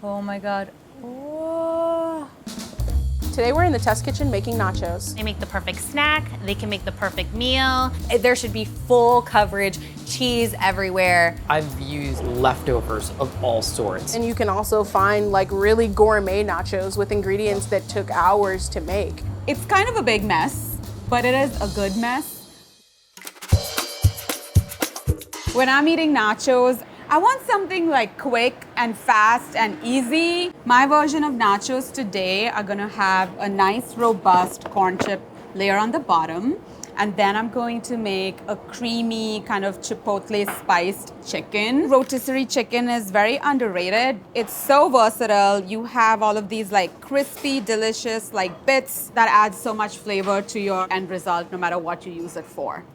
Oh my God. Oh. Today we're in the test kitchen making nachos. They make the perfect snack. They can make the perfect meal. There should be full coverage, cheese everywhere. I've used leftovers of all sorts. And you can also find like really gourmet nachos with ingredients that took hours to make. It's kind of a big mess, but it is a good mess. When I'm eating nachos, I want something like quick and fast and easy. My version of nachos today are gonna have a nice robust corn chip layer on the bottom. And then I'm going to make a creamy kind of chipotle spiced chicken. Rotisserie chicken is very underrated. It's so versatile. You have all of these like crispy, delicious like bits that add so much flavor to your end result no matter what you use it for.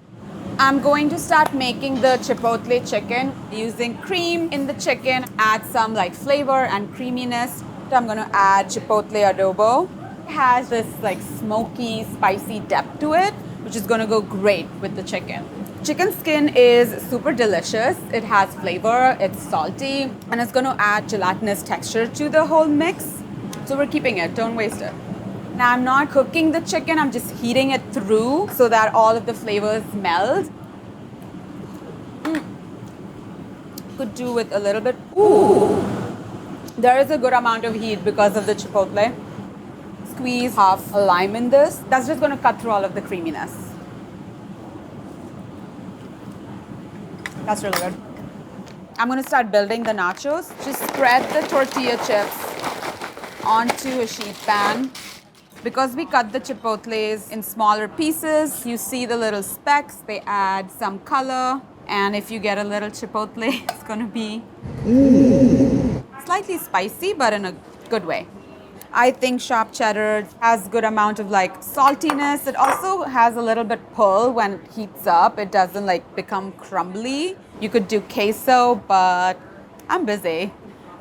I'm going to start making the chipotle chicken using cream in the chicken, add some like flavor and creaminess. I'm gonna add chipotle adobo. It has this like smoky, spicy depth to it, which is gonna go great with the chicken. Chicken skin is super delicious. It has flavor, it's salty, and it's gonna add gelatinous texture to the whole mix. So we're keeping it, don't waste it. Now I'm not cooking the chicken, I'm just heating it through so that all of the flavors meld. Could do with a little bit. Ooh, there is a good amount of heat because of the chipotle. Squeeze half a lime in this. That's just gonna cut through all of the creaminess. That's really good. I'm gonna start building the nachos. Just spread the tortilla chips onto a sheet pan. Because we cut the chipotles in smaller pieces, you see the little specks, they add some color. And if you get a little chipotle, it's gonna be slightly spicy, but in a good way. I think sharp cheddar has good amount of like saltiness. It also has a little bit pull when it heats up. It doesn't like become crumbly. You could do queso, but I'm busy.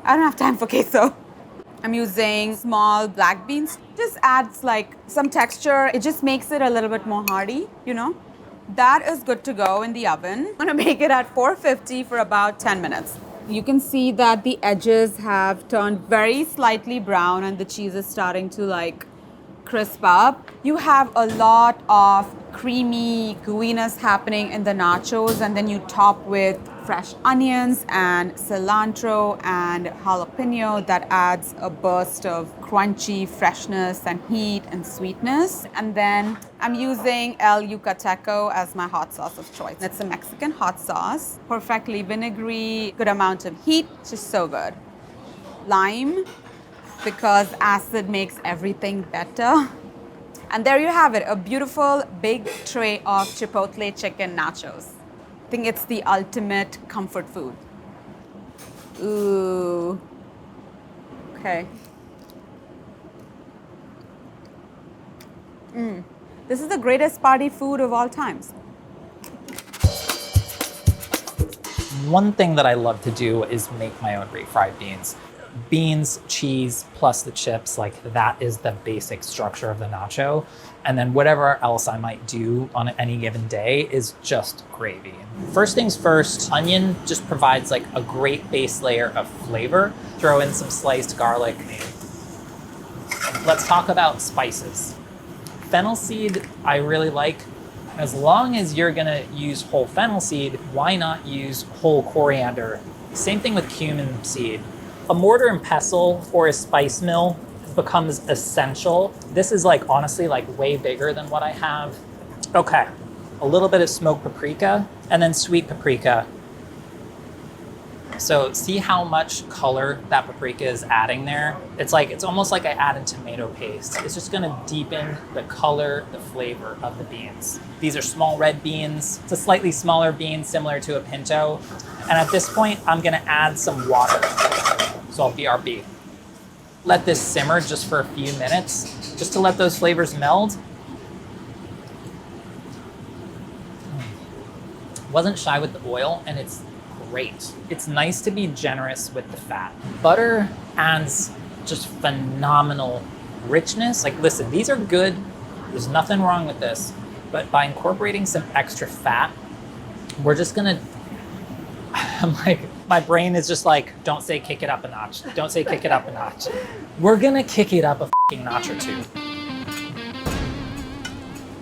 I don't have time for queso. I'm using small black beans. Just adds like some texture. It just makes it a little bit more hearty, you know? That is good to go in the oven. I'm gonna make it at 450 for about 10 minutes. You can see that the edges have turned very slightly brown and the cheese is starting to like crisp up. You have a lot of creamy gooiness happening in the nachos, and then you top with fresh onions and cilantro and jalapeno that adds a burst of crunchy freshness and heat and sweetness. And then I'm using El Yucateco as my hot sauce of choice. It's a Mexican hot sauce, perfectly vinegary, good amount of heat, just so good. Lime, because acid makes everything better. And there you have it, a beautiful big tray of chipotle chicken nachos. I think it's the ultimate comfort food. Ooh. Okay. This is the greatest party food of all times. One thing that I love to do is make my own refried beans. Beans, cheese, plus the chips, like that is the basic structure of the nacho. And then whatever else I might do on any given day is just gravy. First things first, onion just provides like a great base layer of flavor. Throw in some sliced garlic. Let's talk about spices. Fennel seed, I really like. As long as you're gonna use whole fennel seed, why not use whole coriander? Same thing with cumin seed. A mortar and pestle or a spice mill becomes essential. This is like honestly like way bigger than what I have. Okay, a little bit of smoked paprika and then sweet paprika. So see how much color that paprika is adding there? It's almost like I added tomato paste. It's just gonna deepen the color, the flavor of the beans. These are small red beans. It's a slightly smaller bean similar to a pinto. And at this point, I'm gonna add some water. So I'll BRB. Let this simmer just for a few minutes, just to let those flavors meld. Wasn't shy with the oil, and it's great. It's nice to be generous with the fat. Butter adds just phenomenal richness. Like, listen, these are good. There's nothing wrong with this. But by incorporating some extra fat, we're just gonna, I'm like, My brain is just like, don't say kick it up a notch. Don't say kick it up a notch. We're gonna kick it up a f***ing notch or two.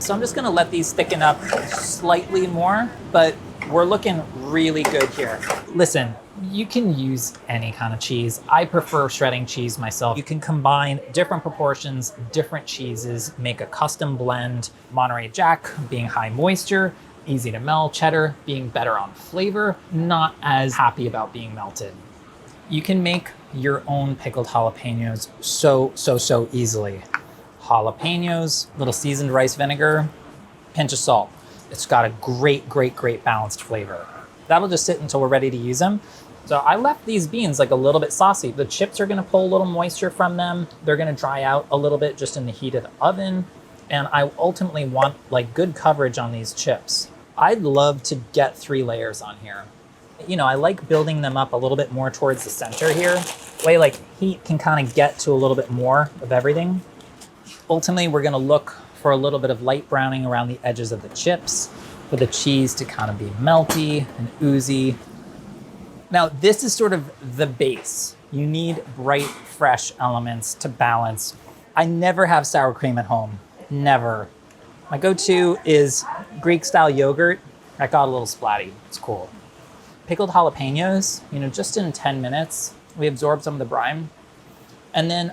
So I'm just gonna let these thicken up slightly more, but we're looking really good here. Listen, you can use any kind of cheese. I prefer shredding cheese myself. You can combine different proportions, different cheeses, make a custom blend. Monterey Jack being high moisture, easy to melt. Cheddar being better on flavor, not as happy about being melted. You can make your own pickled jalapenos so easily. Jalapenos, little seasoned rice vinegar, pinch of salt. It's got a great balanced flavor. That'll just sit until we're ready to use them. So I left these beans like a little bit saucy. The chips are gonna pull a little moisture from them. They're gonna dry out a little bit just in the heat of the oven. And I ultimately want like good coverage on these chips. I'd love to get 3 layers on here. You know, I like building them up a little bit more towards the center here. Way like heat can kind of get to a little bit more of everything. Ultimately, we're gonna look for a little bit of light browning around the edges of the chips for the cheese to kind of be melty and oozy. Now, this is sort of the base. You need bright, fresh elements to balance. I never have sour cream at home, never. My go-to is Greek-style yogurt. That got a little splatty, it's cool. Pickled jalapenos, you know, just in 10 minutes, we absorb some of the brine. And then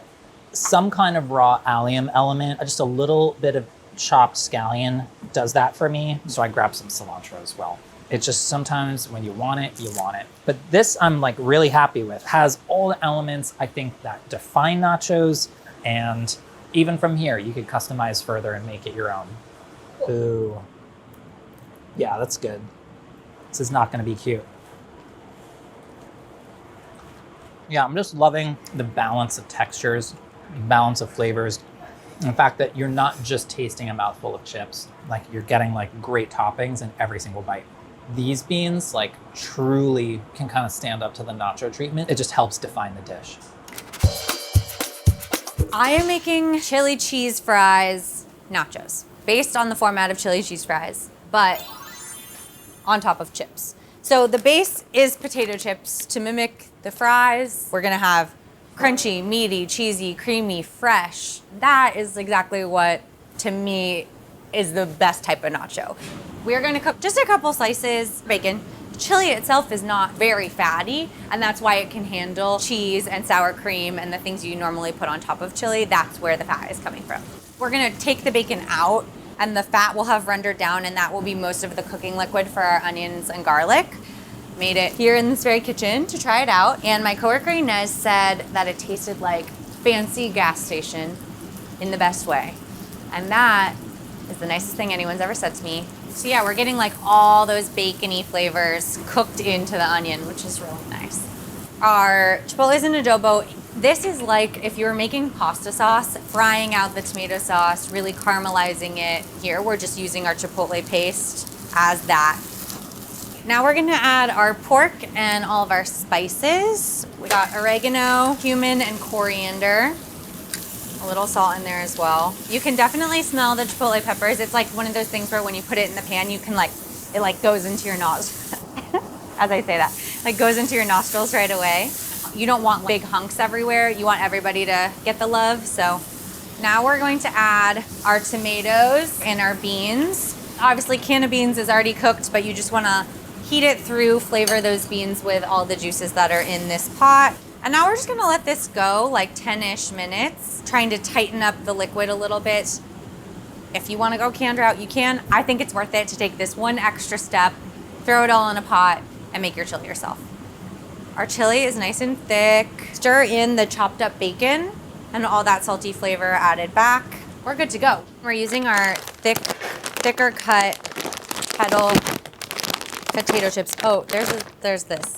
some kind of raw allium element, just a little bit of chopped scallion does that for me. So I grab some cilantro as well. It's just sometimes when you want it, you want it. But this I'm like really happy with. Has all the elements I think that define nachos. And even from here, you could customize further and make it your own. Ooh. Yeah, that's good. This is not gonna be cute. Yeah, I'm just loving the balance of textures, balance of flavors. The fact that you're not just tasting a mouthful of chips, like you're getting like great toppings in every single bite. These beans like truly can kind of stand up to the nacho treatment. It just helps define the dish. I am making chili cheese fries nachos based on the format of chili cheese fries, but on top of chips. So the base is potato chips to mimic the fries. We're gonna have crunchy, meaty, cheesy, creamy, fresh. That is exactly what, to me, is the best type of nacho. We're gonna cook just a couple slices bacon. Chili itself is not very fatty, and that's why it can handle cheese and sour cream and the things you normally put on top of chili. That's where the fat is coming from. We're gonna take the bacon out, and the fat will have rendered down, and that will be most of the cooking liquid for our onions and garlic. Made it here in this very kitchen to try it out, and my coworker Inés said that it tasted like fancy gas station in the best way. And that is the nicest thing anyone's ever said to me. So yeah, we're getting like all those bacony flavors cooked into the onion, which is really nice. Our chipotles and adobo, this is like if you were making pasta sauce, frying out the tomato sauce, really caramelizing it. Here, we're just using our chipotle paste as that. Now we're gonna add our pork and all of our spices. We got oregano, cumin, and coriander. A little salt in there as well. You can definitely smell the chipotle peppers. It's like one of those things where when you put it in the pan, you can like, it like goes into your nostrils. As I say that, like goes into your nostrils right away. You don't want big hunks everywhere. You want everybody to get the love. So now we're going to add our tomatoes and our beans. Obviously, can of beans is already cooked, but you just wanna heat it through, flavor those beans with all the juices that are in this pot. And now we're just gonna let this go like 10-ish minutes, trying to tighten up the liquid a little bit. If you wanna go canned route, you can. I think it's worth it to take this one extra step, throw it all in a pot, and make your chili yourself. Our chili is nice and thick. Stir in the chopped up bacon and all that salty flavor added back. We're good to go. We're using our thicker cut kettle potato chips. Oh, there's this.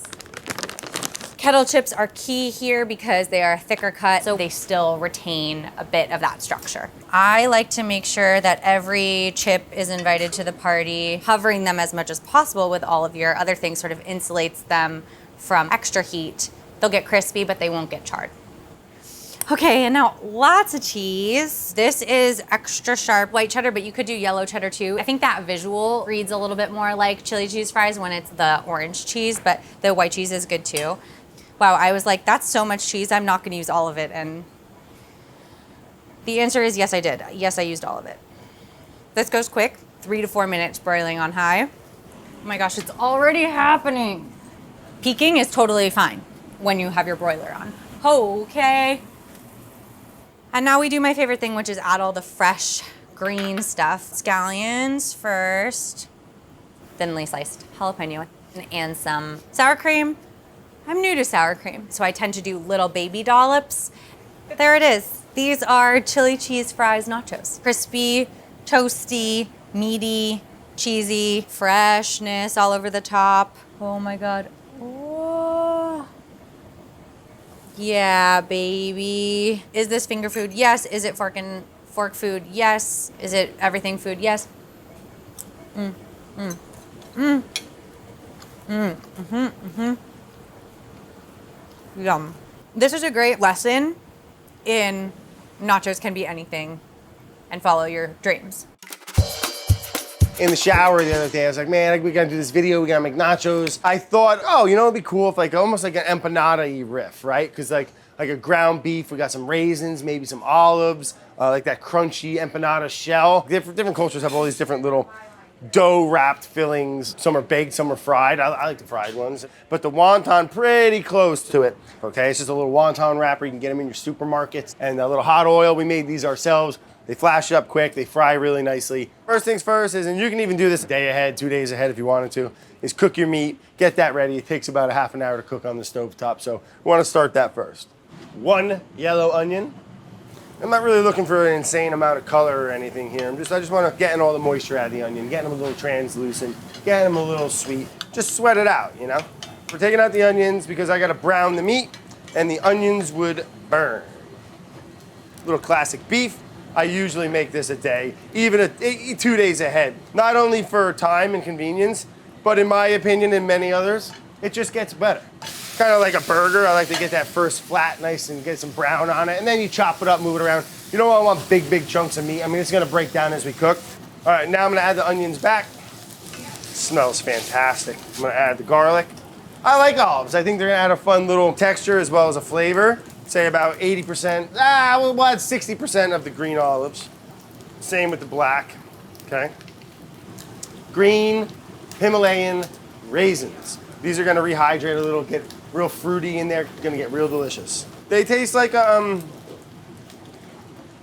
Kettle chips are key here because they are thicker cut, so they still retain a bit of that structure. I like to make sure that every chip is invited to the party. Hovering them as much as possible with all of your other things sort of insulates them from extra heat. They'll get crispy, but they won't get charred. Okay, and now lots of cheese. This is extra sharp white cheddar, but you could do yellow cheddar too. I think that visual reads a little bit more like chili cheese fries when it's the orange cheese, but the white cheese is good too. Wow, I was like, that's so much cheese, I'm not gonna use all of it. And the answer is yes, I did. Yes, I used all of it. This goes quick, 3 to 4 minutes broiling on high. Oh my gosh, it's already happening. Peaking is totally fine when you have your broiler on. Okay. And now we do my favorite thing, which is add all the fresh green stuff. Scallions first, thinly sliced jalapeno, and some sour cream. I'm new to sour cream, so I tend to do little baby dollops. There it is. These are chili cheese fries nachos. Crispy, toasty, meaty, cheesy, freshness all over the top. Oh my God. Oh. Yeah, baby. Is this finger food? Yes. Is it fork food? Yes. Is it everything food? Yes. Yum. This is a great lesson in nachos can be anything and follow your dreams. In the shower the other day, I was like, man, we gotta do this video, we gotta make nachos. I thought, oh, you know, it'd be cool if like almost like an empanada-y riff, right? Because like a ground beef, we got some raisins, maybe some olives, like that crunchy empanada shell. Different cultures have all these different little dough-wrapped fillings. Some are baked, some are fried. I like the fried ones. But the wonton, pretty close to it, okay? It's just a little wonton wrapper. You can get them in your supermarkets. And a little hot oil, we made these ourselves. They flash up quick, they fry really nicely. First things first is, and you can even do this a day ahead, 2 days ahead if you wanted to, is cook your meat, get that ready. It takes about a half an hour to cook on the stovetop, so we wanna start that first. 1 yellow onion. I'm not really looking for an insane amount of color or anything here. I just wanna get all the moisture out of the onion, getting them a little translucent, getting them a little sweet. Just sweat it out, you know? We're taking out the onions because I gotta brown the meat and the onions would burn. Little classic beef. I usually make this a day, even 2 days ahead. Not only for time and convenience, but in my opinion and many others, it just gets better. Kind of like a burger, I like to get that first flat nice and get some brown on it, and then you chop it up, move it around. You don't want big chunks of meat. I mean, it's gonna break down as we cook. All right, now I'm gonna add the onions back. Smells fantastic. I'm gonna add the garlic. I like olives. I think they're gonna add a fun little texture as well as a flavor. Say about 80%, we'll add 60% of the green olives. Same with the black, okay? Green Himalayan raisins. These are gonna rehydrate a little, get real fruity in there, gonna get real delicious. They taste like a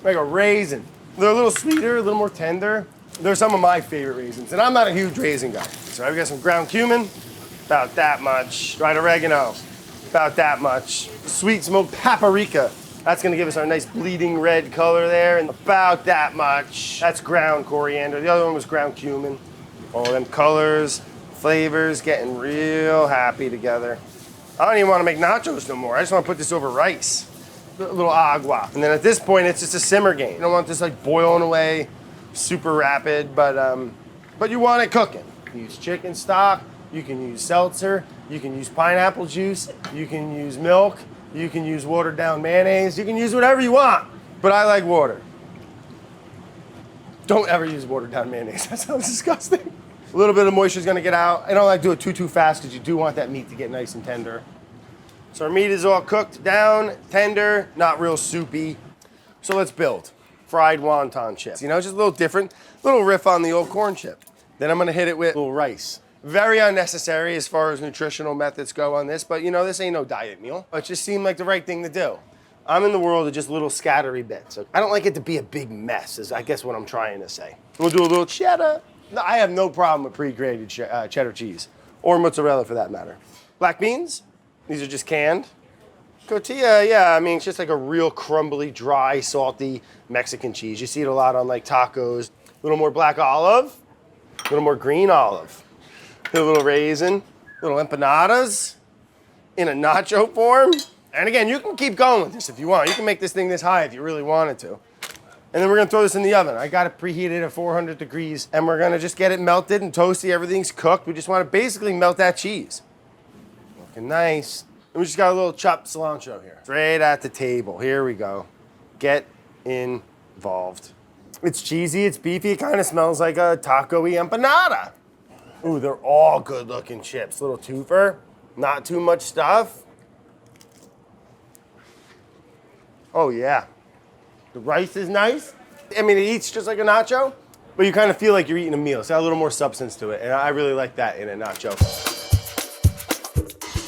raisin. They're a little sweeter, a little more tender. They're some of my favorite raisins, and I'm not a huge raisin guy. So I've got some ground cumin, about that much, dried oregano, about that much. Sweet smoked paprika. That's gonna give us our nice bleeding red color there, and about that much. That's ground coriander. The other one was ground cumin. All them colors, flavors, getting real happy together. I don't even wanna make nachos no more. I just wanna put this over rice. A little agua. And then at this point, it's just a simmer game. You don't want this like boiling away, super rapid, but you want it cooking. Use chicken stock, you can use seltzer, you can use pineapple juice, you can use milk, you can use watered down mayonnaise, you can use whatever you want, but I like water. Don't ever use watered down mayonnaise, that sounds disgusting. A little bit of moisture is gonna get out. I don't like to do it too fast because you do want that meat to get nice and tender. So our meat is all cooked down, tender, not real soupy. So let's build. Fried wonton chips. You know, just a little different, little riff on the old corn chip. Then I'm gonna hit it with a little rice. Very unnecessary as far as nutritional methods go on this, but you know, this ain't no diet meal. It just seemed like the right thing to do. I'm in the world of just little scattery bits. I don't like it to be a big mess, is I guess what I'm trying to say. We'll do a little cheddar. No, I have no problem with pre-grated cheddar cheese, or mozzarella for that matter. Black beans, these are just canned. Tortilla, yeah, I mean, it's just like a real crumbly, dry, salty Mexican cheese. You see it a lot on like tacos. A little more black olive, a little more green olive. A little raisin, little empanadas in a nacho form. And again, you can keep going with this if you want. You can make this thing this high if you really wanted to. And then we're gonna throw this in the oven. I got it preheated at 400 degrees, and we're gonna just get it melted and toasty. Everything's cooked. We just wanna basically melt that cheese. Looking nice. And we just got a little chopped cilantro here. Straight at the table. Here we go. Get involved. It's cheesy, it's beefy, it kind of smells like a taco-y empanada. Ooh, they're all good looking chips. Little twofer, not too much stuff. Oh yeah. The rice is nice. I mean, it eats just like a nacho, but you kind of feel like you're eating a meal. It's got a little more substance to it, and I really like that in a nacho.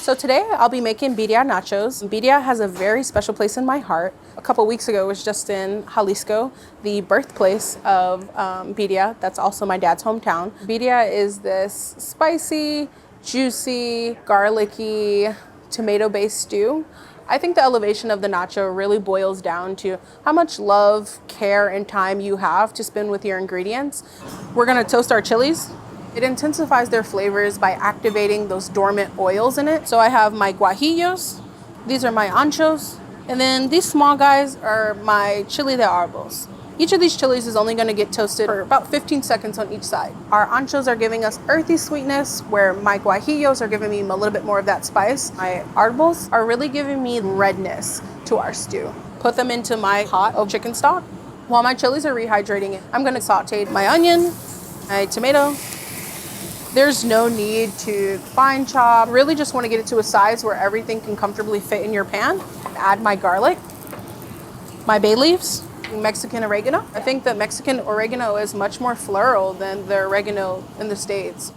So today I'll be making birria nachos. Birria has a very special place in my heart. A couple weeks ago, I was just in Jalisco, the birthplace of birria. That's also my dad's hometown. Birria is this spicy, juicy, garlicky, tomato-based stew. I think the elevation of the nacho really boils down to how much love, care, and time you have to spend with your ingredients. We're gonna toast our chilies. It intensifies their flavors by activating those dormant oils in it. So I have my guajillos, these are my anchos, and then these small guys are my chile de arbos. Each of these chilies is only gonna get toasted for about 15 seconds on each side. Our anchos are giving us earthy sweetness, where my guajillos are giving me a little bit more of that spice. My arbos are really giving me redness to our stew. Put them into my pot of chicken stock. While my chilies are rehydrating, I'm gonna saute my onion, my tomato. There's no need to fine chop. Really just want to get it to a size where everything can comfortably fit in your pan. Add my garlic, my bay leaves, Mexican oregano. I think that Mexican oregano is much more floral than the oregano in the States.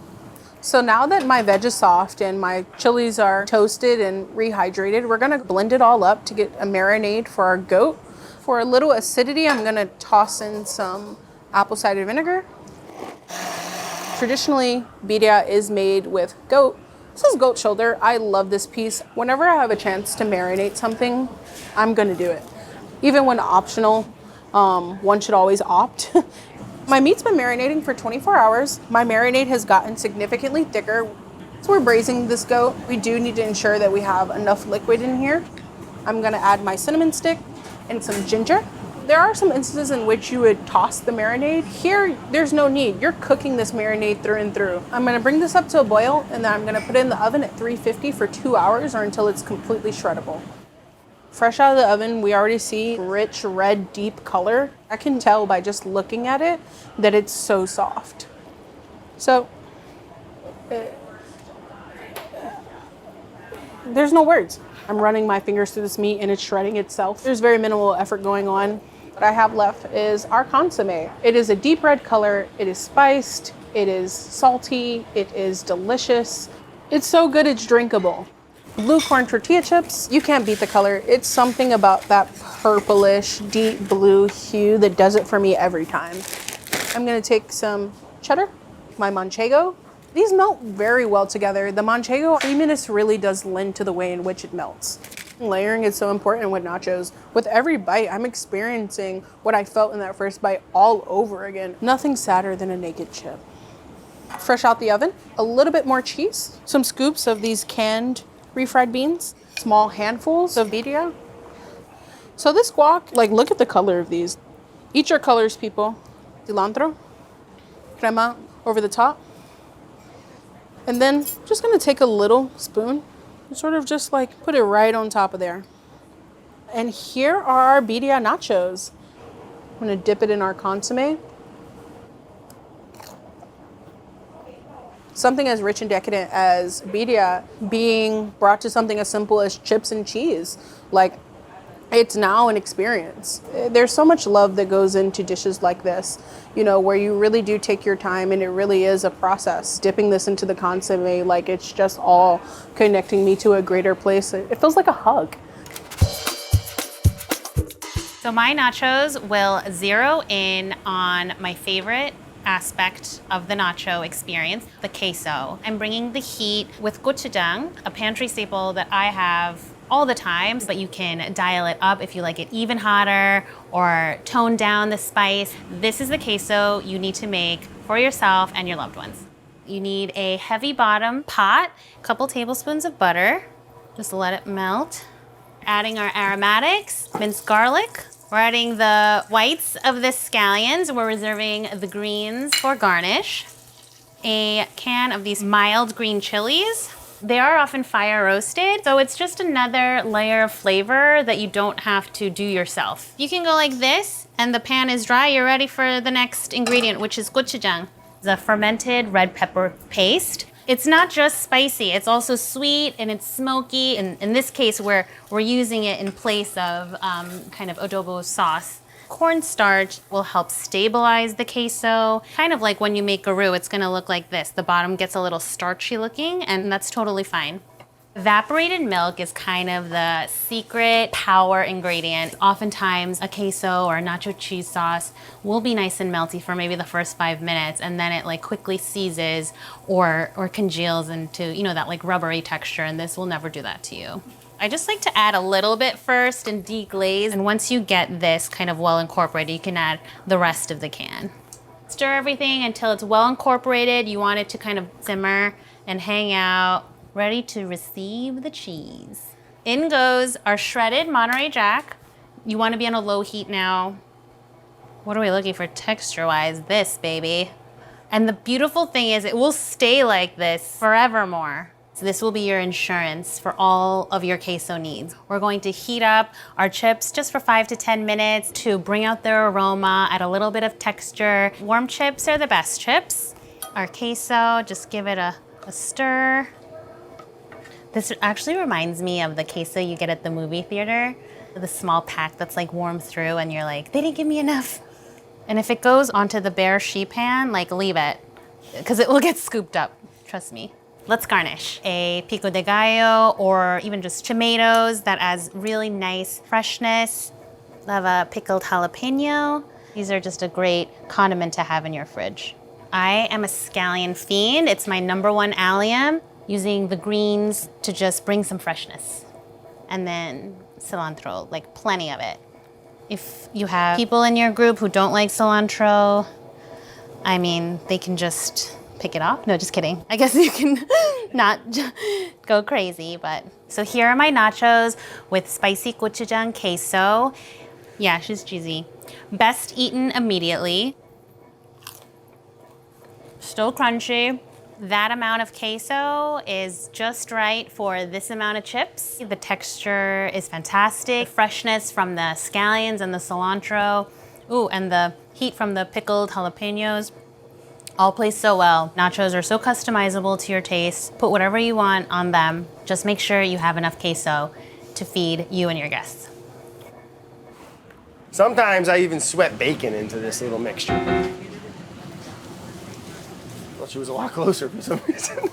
So now that my veg is soft and my chilies are toasted and rehydrated, we're gonna blend it all up to get a marinade for our goat. For a little acidity, I'm gonna toss in some apple cider vinegar. Traditionally, birria is made with goat. This is goat shoulder. I love this piece. Whenever I have a chance to marinate something, I'm gonna do it. Even when optional, one should always opt. My meat's been marinating for 24 hours. My marinade has gotten significantly thicker. So we're braising this goat. We do need to ensure that we have enough liquid in here. I'm gonna add my cinnamon stick and some ginger. There are some instances in which you would toss the marinade. Here, there's no need. You're cooking this marinade through and through. I'm gonna bring this up to a boil, and then I'm gonna put it in the oven at 350 for 2 hours or until it's completely shreddable. Fresh out of the oven, we already see rich, red, deep color. I can tell by just looking at it that it's so soft. So, there's no words. I'm running my fingers through this meat and it's shredding itself. There's very minimal effort going on. What I have left is our consommé. It is a deep red color, it is spiced, it is salty, it is delicious. It's so good it's drinkable. Blue corn tortilla chips, you can't beat the color. It's something about that purplish, deep blue hue that does it for me every time. I'm gonna take some cheddar, my manchego. These melt very well together. The manchego creaminess really does lend to the way in which it melts. Layering is so important with nachos. With every bite, I'm experiencing what I felt in that first bite all over again. Nothing sadder than a naked chip. Fresh out the oven, a little bit more cheese, some scoops of these canned refried beans, small handfuls of birria. So this guac, like, look at the color of these. Eat your colors, people. Cilantro, crema over the top. And then just gonna take a little spoon and sort of just like put it right on top of there. And here are our birria nachos. I'm gonna dip it in our consommé. Something as rich and decadent as birria being brought to something as simple as chips and cheese. Like, it's now an experience. There's so much love that goes into dishes like this, you know, where you really do take your time and it really is a process. Dipping this into the consommé, like, it's just all connecting me to a greater place. It feels like a hug. So my nachos will zero in on my favorite aspect of the nacho experience, the queso. I'm bringing the heat with gochujang, a pantry staple that I have all the time, but you can dial it up if you like it even hotter or tone down the spice. This is the queso you need to make for yourself and your loved ones. You need a heavy bottom pot, a couple tablespoons of butter, just let it melt. Adding our aromatics, minced garlic. We're adding the whites of the scallions. We're reserving the greens for garnish. A can of these mild green chilies. They are often fire roasted, so it's just another layer of flavor that you don't have to do yourself. You can go like this, and the pan is dry. You're ready for the next ingredient, which is gochujang, the fermented red pepper paste. It's not just spicy, it's also sweet and it's smoky. And in this case, we're using it in place of kind of adobo sauce. Cornstarch will help stabilize the queso. Kind of like when you make garu, it's gonna look like this. The bottom gets a little starchy looking, and that's totally fine. Evaporated milk is kind of the secret power ingredient. Oftentimes a queso or a nacho cheese sauce will be nice and melty for maybe the first 5 minutes, and then it like quickly seizes or congeals into, you know, that like rubbery texture, and this will never do that to you. I just like to add a little bit first and deglaze, and once you get this kind of well incorporated, you can add the rest of the can. Stir everything until it's well incorporated. You want it to kind of simmer and hang out, ready to receive the cheese. In goes our shredded Monterey Jack. You want to be on a low heat now. What are we looking for texture-wise? This, baby. And the beautiful thing is it will stay like this forevermore. So this will be your insurance for all of your queso needs. We're going to heat up our chips just for 5 to 10 minutes to bring out their aroma, add a little bit of texture. Warm chips are the best chips. Our queso, just give it a stir. This actually reminds me of the queso you get at the movie theater, the small pack that's like warm through and you're like, they didn't give me enough. And if it goes onto the bare sheet pan, like leave it, because it will get scooped up, trust me. Let's garnish a pico de gallo or even just tomatoes that adds really nice freshness. I have a pickled jalapeno. These are just a great condiment to have in your fridge. I am a scallion fiend. It's my #1 allium, using the greens to just bring some freshness. And then cilantro, like plenty of it. If you have people in your group who don't like cilantro, I mean, they can just pick it off. No, just kidding. I guess you can not go crazy, but. So here are my nachos with spicy gochujang queso. Yeah, she's cheesy. Best eaten immediately. Still crunchy. That amount of queso is just right for this amount of chips. The texture is fantastic. The freshness from the scallions and the cilantro. Ooh, and the heat from the pickled jalapenos. All play so well. Nachos are so customizable to your taste. Put whatever you want on them. Just make sure you have enough queso to feed you and your guests. Sometimes I even sweat bacon into this little mixture. Thought she was a lot closer for some reason.